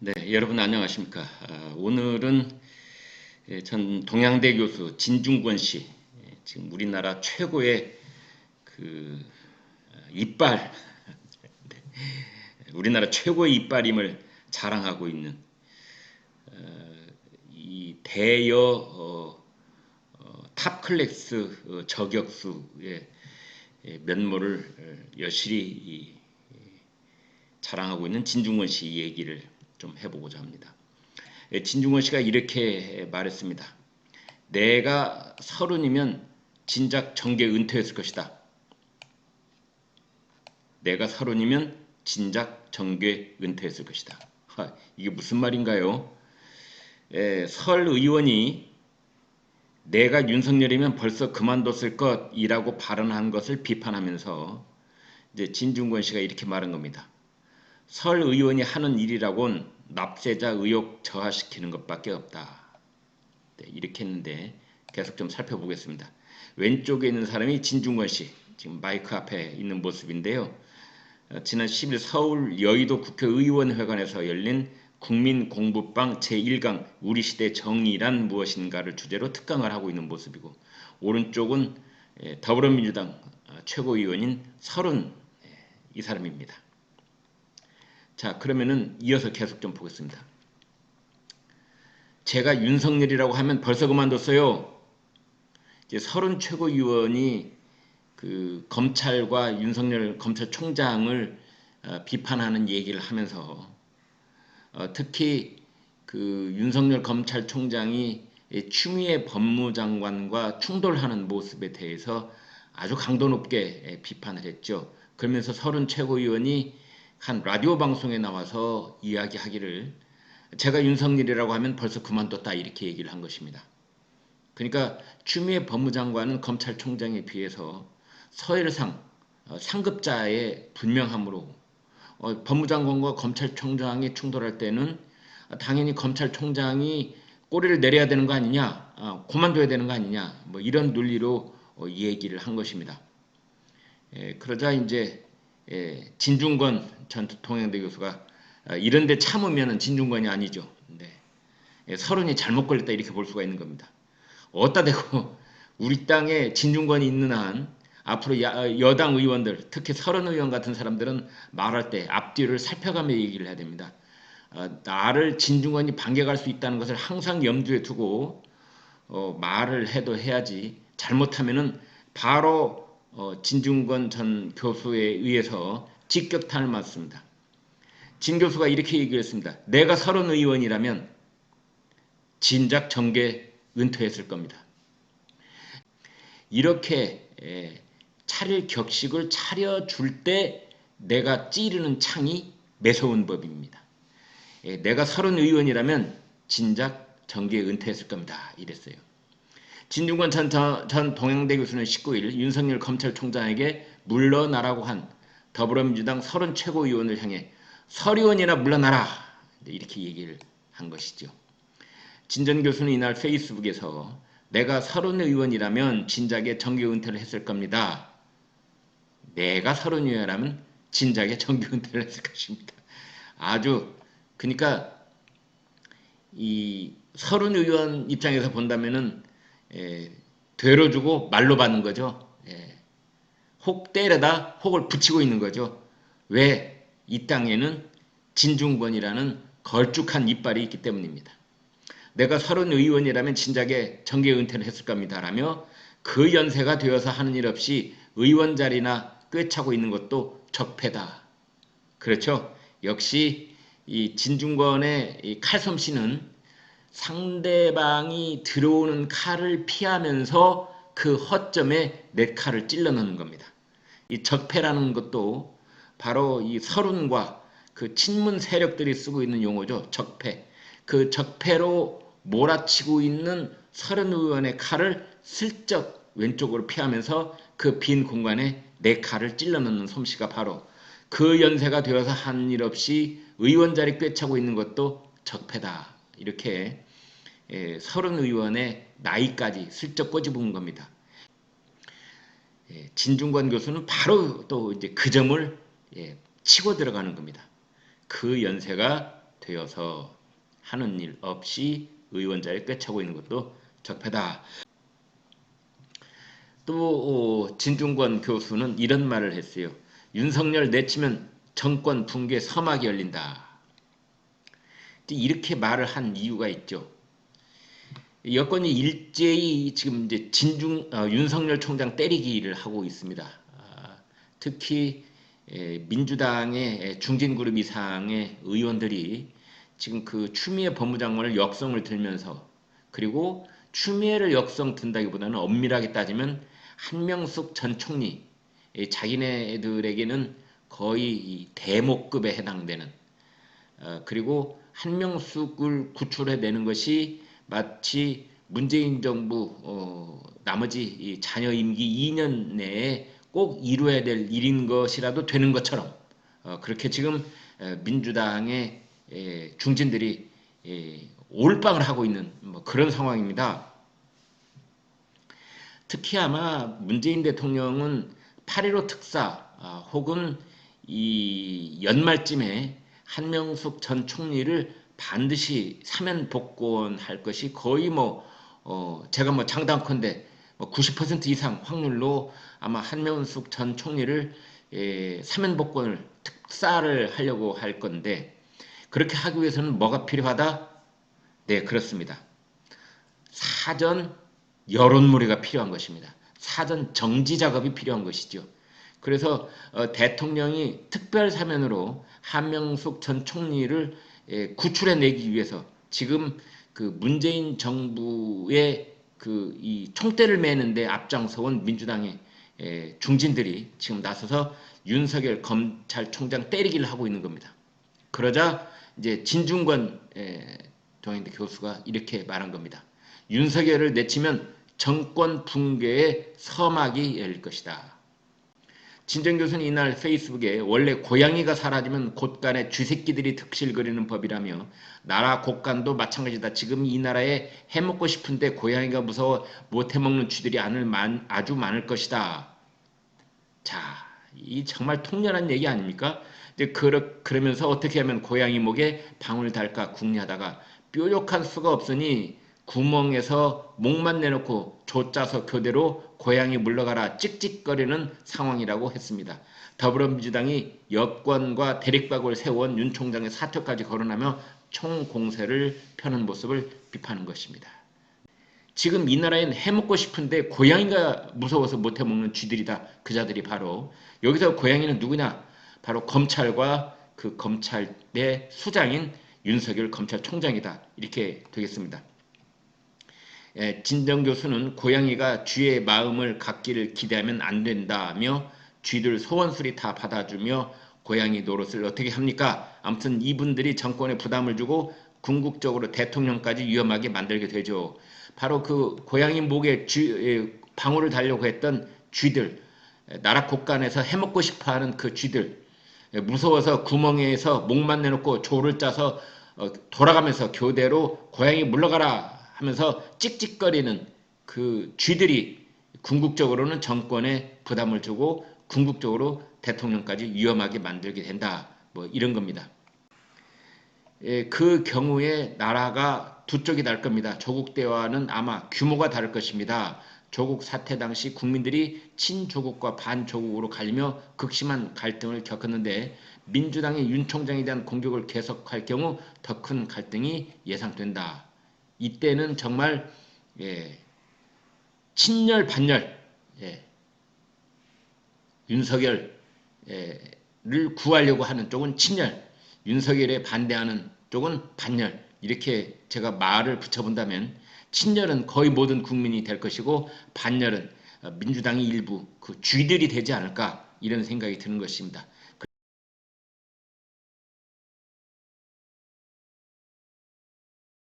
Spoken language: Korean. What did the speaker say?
네, 여러분 안녕하십니까? 오늘은 전 동양대 교수 진중권 씨, 지금 우리나라 최고의 그 이빨, 우리나라 최고의 이빨임을 자랑하고 있는 이 대여 탑 클래스 저격수의 면모를 여실히 자랑하고 있는 진중권 씨 얘기를 좀 해보고자 합니다. 진중권 씨가 이렇게 말했습니다. 내가 30이면 진작 정계 은퇴했을 것이다. 내가 30이면 진작 정계 은퇴했을 것이다. 이게 무슨 말인가요? 설 의원이 내가 윤석열이면 벌써 그만뒀을 것이라고 발언한 것을 비판하면서 이제 진중권 씨가 이렇게 말한 겁니다. 설 의원이 하는 일이라곤 납세자 의혹 저하시키는 것밖에 없다. 네, 이렇게 했는데 계속 좀 살펴보겠습니다. 왼쪽에 있는 사람이 진중권 씨, 지금 마이크 앞에 있는 모습인데요. 지난 10일 서울 여의도 국회의원회관에서 열린 국민공부방 제1강 우리 시대 정의란 무엇인가를 주제로 특강을 하고 있는 모습이고, 오른쪽은 더불어민주당 최고위원인 설훈 이 사람입니다. 자, 그러면은 이어서 계속 좀 보겠습니다. 제가 윤석열이라고 하면 벌써 그만뒀어요. 이제 설훈 최고위원이 그 검찰과 윤석열 검찰총장을 비판하는 얘기를 하면서 특히 그 윤석열 검찰총장이 추미애 법무장관과 충돌하는 모습에 대해서 아주 강도 높게 비판을 했죠. 그러면서 설훈 최고위원이 한 라디오 방송에 나와서 이야기하기를 제가 윤석열이라고 하면 벌써 그만뒀다 이렇게 얘기를 한 것입니다. 그러니까 추미애 법무장관은 검찰총장에 비해서 서열상 상급자의 분명함으로 법무장관과 검찰총장이 충돌할 때는 당연히 검찰총장이 꼬리를 내려야 되는 거 아니냐, 그만둬야 되는 거 아니냐, 뭐 이런 논리로 얘기를 한 것입니다. 그러자 이제 진중권 전 동양대 교수가 이런데 참으면 진중권이 아니죠. 네. 설훈이 잘못 걸렸다 이렇게 볼 수가 있는 겁니다. 어디다 대고 우리 땅에 진중권이 있는 한 앞으로 여당 의원들, 특히 설훈 의원 같은 사람들은 말할 때 앞뒤를 살펴가며 얘기를 해야 됩니다. 나를 진중권이 반격할 수 있다는 것을 항상 염두에 두고 말을 해도 해야지, 잘못하면은 바로 진중권 전 교수에 의해서 직격탄을 맞습니다. 진 교수가 이렇게 얘기했습니다. 내가 설훈 의원이라면 진작 정계 은퇴했을 겁니다. 이렇게 차릴 격식을 차려줄 때 내가 찌르는 창이 매서운 법입니다. 내가 설훈 의원이라면 진작 정계 은퇴했을 겁니다. 이랬어요. 진중권 전 동양대 교수는 19일 윤석열 검찰총장에게 물러나라고 한 더불어민주당 설훈 최고위원을 향해 설 의원이나 물러나라 이렇게 얘기를 한 것이죠. 진 전 교수는 이날 페이스북에서 내가 설훈 의원이라면 진작에 정계 은퇴를 했을 겁니다. 내가 설훈 의원이라면 진작에 정계 은퇴를 했을 것입니다. 아주 그러니까 이 설훈 의원 입장에서 본다면은 되로 주고 말로 받는 거죠. 혹 때려다 혹을 붙이고 있는 거죠. 왜? 이 땅에는 진중권이라는 걸쭉한 이빨이 있기 때문입니다. 내가 설훈 의원이라면 진작에 정계 은퇴를 했을 겁니다. 라며 그 연세가 되어서 하는 일 없이 의원 자리나 꿰차고 있는 것도 적폐다. 그렇죠? 역시 이 진중권의 이 칼솜씨는 상대방이 들어오는 칼을 피하면서 그 허점에 내 칼을 찔러 넣는 겁니다. 이 적폐라는 것도 바로 이 설훈과 그 친문 세력들이 쓰고 있는 용어죠. 적폐. 그 적폐로 몰아치고 있는 설훈 의원의 칼을 슬쩍 왼쪽으로 피하면서 그 빈 공간에 내 칼을 찔러 넣는 솜씨가 바로 그 연세가 되어서 한 일 없이 의원 자리 꿰차고 있는 것도 적폐다. 이렇게 설훈 의원의 나이까지 슬쩍 꼬집은 겁니다. 진중권 교수는 바로 또 이제 그 점을 치고 들어가는 겁니다. 그 연세가 되어서 하는 일 없이 의원 자리에 꿰차고 있는 것도 적폐다. 또 진중권 교수는 이런 말을 했어요. 윤석열 내치면 정권 붕괴 서막이 열린다. 이렇게 말을 한 이유가 있죠. 여권이 일제히 지금 이제 윤석열 총장 때리기를 하고 있습니다. 특히 민주당의 중진그룹 이상의 의원들이 지금 그 추미애 법무장관을 역성을 들면서, 그리고 추미애를 역성 든다기보다는 엄밀하게 따지면 한명숙 전 총리, 자기네들에게는 거의 대모급에 해당되는, 그리고 한명숙을 구출해내는 것이 마치 문재인 정부 나머지 이 자녀 임기 2년 내에 꼭 이루어야 될 일인 것이라도 되는 것처럼 그렇게 지금 민주당의 중진들이 올빵을 하고 있는 뭐 그런 상황입니다. 특히 아마 문재인 대통령은 8.15 특사 혹은 이 연말쯤에 한명숙 전 총리를 반드시 사면 복권할 것이 거의 제가 장담컨대 90% 이상 확률로 아마 한명숙 전 총리를 사면 복권을 특사를 하려고 할 건데, 그렇게 하기 위해서는 뭐가 필요하다? 네, 그렇습니다. 사전 여론몰이가 필요한 것입니다. 사전 정지 작업이 필요한 것이죠. 그래서 대통령이 특별 사면으로 한명숙 전 총리를 구출해내기 위해서 지금 그 문재인 정부의 그 이 총대를 매는데 앞장서온 민주당의 중진들이 지금 나서서 윤석열 검찰총장 때리기를 하고 있는 겁니다. 그러자 이제 진중권 동인대 교수가 이렇게 말한 겁니다. 윤석열을 내치면 정권 붕괴의 서막이 열릴 것이다. 진정 교수는 이날 페이스북에 원래 고양이가 사라지면 곳간에 쥐새끼들이 득실거리는 법이라며 나라 곳간도 마찬가지다. 지금 이 나라에 해먹고 싶은데 고양이가 무서워 못해먹는 쥐들이 아주 많을 것이다. 자, 이 정말 통렬한 얘기 아닙니까? 그러면서 어떻게 하면 고양이 목에 방울 달까 궁리하다가 뾰족한 수가 없으니 구멍에서 목만 내놓고 조 짜서 교대로 고양이 물러가라 찍찍거리는 상황이라고 했습니다. 더불어민주당이 여권과 대립각을 세워온 윤 총장의 사퇴까지 거론하며 총공세를 펴는 모습을 비판한 것입니다. 지금 이 나라엔 해먹고 싶은데 고양이가 무서워서 못해먹는 쥐들이다. 그자들이 바로 여기서 고양이는 누구냐? 바로 검찰과 그 검찰의 수장인 윤석열 검찰총장이다. 이렇게 되겠습니다. 진정 교수는 고양이가 쥐의 마음을 갖기를 기대하면 안 된다며 쥐들 소원수리 다 받아주며 고양이 노릇을 어떻게 합니까? 아무튼 이분들이 정권에 부담을 주고 궁극적으로 대통령까지 위험하게 만들게 되죠. 바로 그 고양이 목에 방울을 달려고 했던 쥐들, 나라 곳간에서 해먹고 싶어하는 그 쥐들, 무서워서 구멍에서 목만 내놓고 조를 짜서 돌아가면서 교대로 고양이 물러가라 하면서 찍찍거리는 그 쥐들이 궁극적으로는 정권에 부담을 주고 궁극적으로 대통령까지 위험하게 만들게 된다. 뭐 이런 겁니다. 그 경우에 나라가 두 쪽이 날 겁니다. 조국 때와는 아마 규모가 다를 것입니다. 조국 사태 당시 국민들이 친조국과 반조국으로 갈리며 극심한 갈등을 겪었는데 민주당이 윤 총장에 대한 공격을 계속할 경우 더 큰 갈등이 예상된다. 이때는 정말 친열 반열, 윤석열을 구하려고 하는 쪽은 친열, 윤석열에 반대하는 쪽은 반열, 이렇게 제가 말을 붙여본다면 친열은 거의 모든 국민이 될 것이고 반열은 민주당의 일부 그 쥐들이 되지 않을까 이런 생각이 드는 것입니다.